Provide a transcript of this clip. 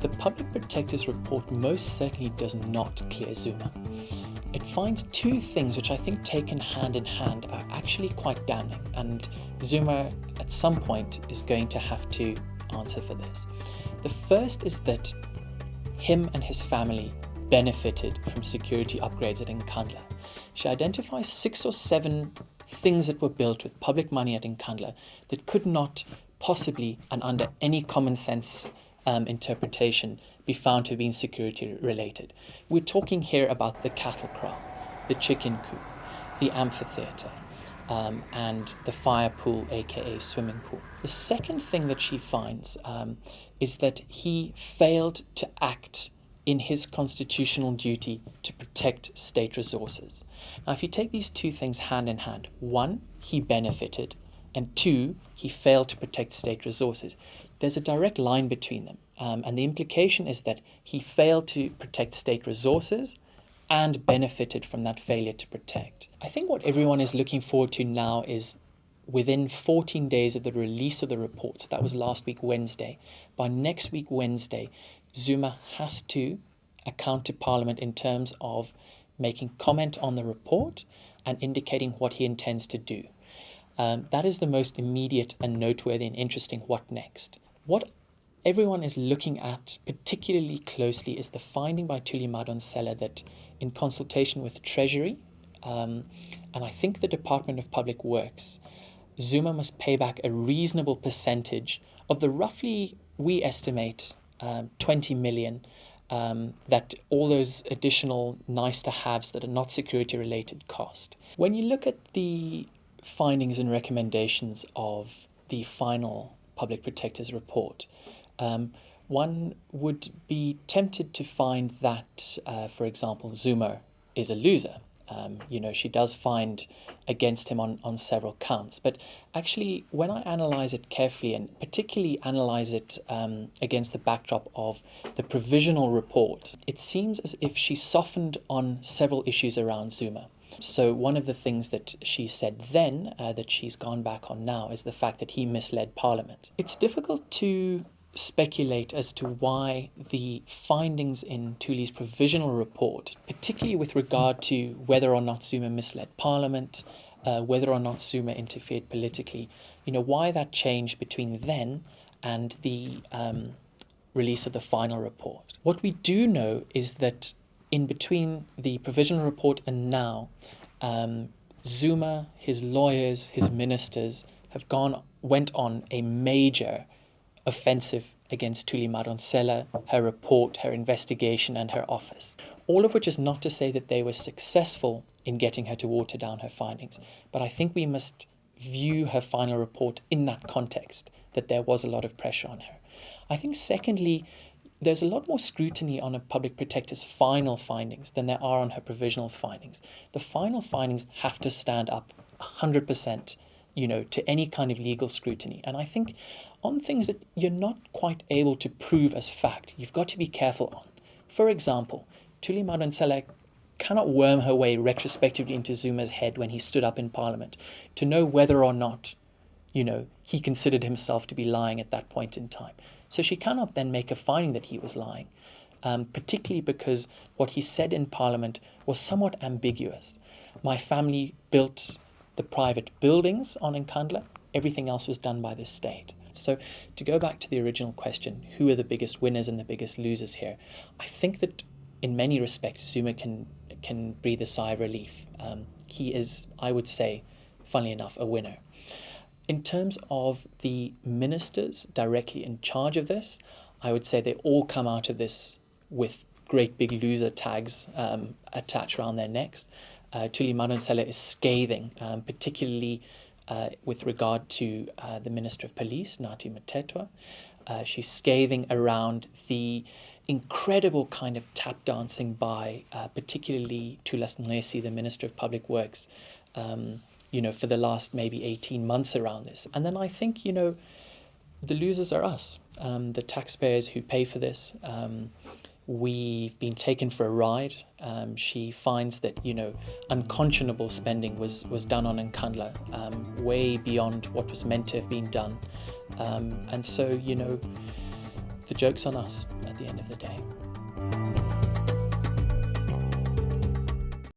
The Public Protector's report most certainly does not clear Zuma. It finds two things which I think, taken hand in hand, are actually quite damning, and Zuma at some point is going to have to answer for this. The first is that him and his family benefited from security upgrades at Nkandla. She identifies 6 or 7 things that were built with public money at Nkandla that could not possibly, and under any common sense interpretation, be found to have been security related. We're talking here about the cattle kraal, the chicken coop, the amphitheatre, and the fire pool, aka swimming pool. The second thing that she finds is that he failed to act in his constitutional duty to protect state resources. Now, if you take these two things hand in hand, 1, he benefited, and 2, he failed to protect state resources. There's a direct line between them, and the implication is that he failed to protect state resources and benefited from that failure to protect. I think what everyone is looking forward to now is, within 14 days of the release of the report, so that was last week Wednesday, by next week Wednesday, Zuma has to account to Parliament in terms of making comment on the report and indicating what he intends to do. That is the most immediate and noteworthy and interesting what next. What everyone is looking at particularly closely is the finding by Thuli Madonsela that, in consultation with Treasury and I think the Department of Public Works, Zuma must pay back a reasonable percentage of the roughly, we estimate, 20 million that all those additional nice-to-haves that are not security-related cost. When you look at the findings and recommendations of the final Public Protector's report, one would be tempted to find that, for example, Zuma is a loser. She does find against him on several counts. But actually, when I analyse it carefully, and particularly analyse it against the backdrop of the Provisional report, it seems as if she softened on several issues around Zuma. So one of the things that she said then, that she's gone back on now, is the fact that he misled Parliament. It's difficult to speculate as to why the findings in Thuli's Provisional report, particularly with regard to whether or not Zuma misled Parliament, whether or not Zuma interfered politically, why that changed between then and the release of the final report. What we do know is that in between the Provisional report and now, Zuma, his lawyers, his ministers went on a major offensive against Thuli Madonsela, her report, her investigation, and her office. All of which is not to say that they were successful in getting her to water down her findings, but I think we must view her final report in that context, that there was a lot of pressure on her. I think secondly, there's a lot more scrutiny on a Public Protector's final findings than there are on her provisional findings. The final findings have to stand up 100%, to any kind of legal scrutiny. And I think on things that you're not quite able to prove as fact, you've got to be careful on. For example, Thuli Madonsela cannot worm her way retrospectively into Zuma's head when he stood up in Parliament to know whether or not, he considered himself to be lying at that point in time. So she cannot then make a finding that he was lying, particularly because what he said in Parliament was somewhat ambiguous. My family built the private buildings on Nkandla, everything else was done by the state. So to go back to the original question, who are the biggest winners and the biggest losers here? I think that in many respects, Zuma can breathe a sigh of relief. He is, I would say, funnily enough, a winner. In terms of the ministers directly in charge of this, I would say they all come out of this with great big loser tags attached around their necks. Thuli Madonsela is scathing, particularly with regard to the Minister of Police, Nathi Mthethwa. She's scathing around the incredible kind of tap dancing by particularly Thulas Nxesi, the Minister of Public Works, for the last maybe 18 months around this. And then I think, the losers are us, the taxpayers who pay for this. We've been taken for a ride. She finds that, unconscionable spending was done on Nkandla, way beyond what was meant to have been done. And so, the joke's on us at the end of the day.